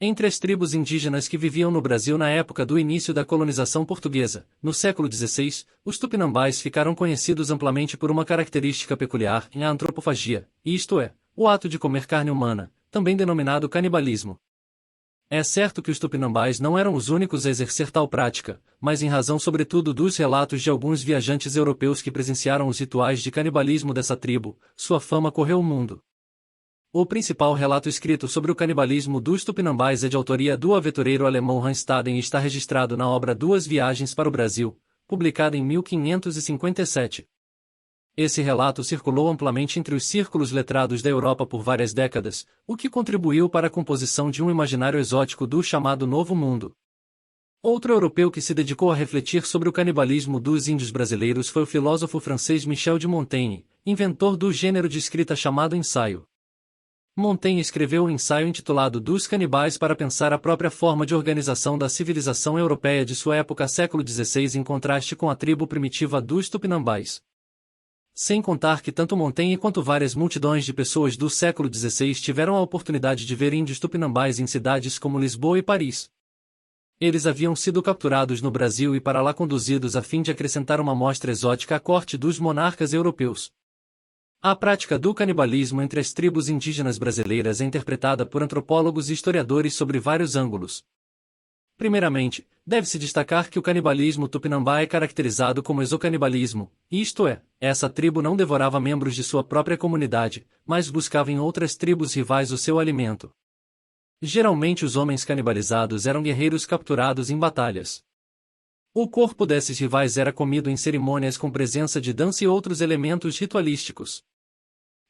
Entre as tribos indígenas que viviam no Brasil na época do início da colonização portuguesa, no século XVI, os tupinambás ficaram conhecidos amplamente por uma característica peculiar em a antropofagia, isto é, o ato de comer carne humana, também denominado canibalismo. É certo que os tupinambás não eram os únicos a exercer tal prática, mas em razão sobretudo dos relatos de alguns viajantes europeus que presenciaram os rituais de canibalismo dessa tribo, sua fama correu o mundo. O principal relato escrito sobre o canibalismo dos tupinambás é de autoria do aventureiro alemão Hans Staden e está registrado na obra Duas Viagens para o Brasil, publicada em 1557. Esse relato circulou amplamente entre os círculos letrados da Europa por várias décadas, o que contribuiu para a composição de um imaginário exótico do chamado Novo Mundo. Outro europeu que se dedicou a refletir sobre o canibalismo dos índios brasileiros foi o filósofo francês Michel de Montaigne, inventor do gênero de escrita chamado ensaio. Montaigne escreveu um ensaio intitulado Dos Canibais para pensar a própria forma de organização da civilização europeia de sua época século XVI em contraste com a tribo primitiva dos tupinambás. Sem contar que tanto Montaigne quanto várias multidões de pessoas do século XVI tiveram a oportunidade de ver índios tupinambás em cidades como Lisboa e Paris. Eles haviam sido capturados no Brasil e para lá conduzidos a fim de acrescentar uma mostra exótica à corte dos monarcas europeus. A prática do canibalismo entre as tribos indígenas brasileiras é interpretada por antropólogos e historiadores sobre vários ângulos. Primeiramente, deve-se destacar que o canibalismo tupinambá é caracterizado como exocanibalismo, isto é, essa tribo não devorava membros de sua própria comunidade, mas buscava em outras tribos rivais o seu alimento. Geralmente os homens canibalizados eram guerreiros capturados em batalhas. O corpo desses rivais era comido em cerimônias com presença de dança e outros elementos ritualísticos.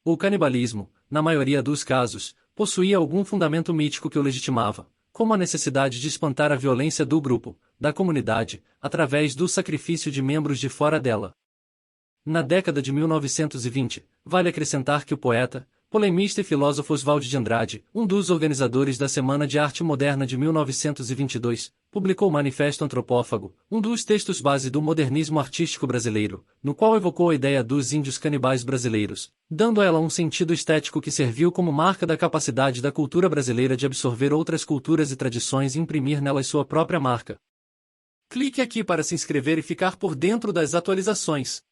O canibalismo, na maioria dos casos, possuía algum fundamento mítico que o legitimava, como a necessidade de espantar a violência do grupo, da comunidade, através do sacrifício de membros de fora dela. Na década de 1920, vale acrescentar que o poeta, polemista e filósofo Oswald de Andrade, um dos organizadores da Semana de Arte Moderna de 1922, publicou o Manifesto Antropófago, um dos textos base do modernismo artístico brasileiro, no qual evocou a ideia dos índios canibais brasileiros, dando a ela um sentido estético que serviu como marca da capacidade da cultura brasileira de absorver outras culturas e tradições e imprimir nelas sua própria marca. Clique aqui para se inscrever e ficar por dentro das atualizações.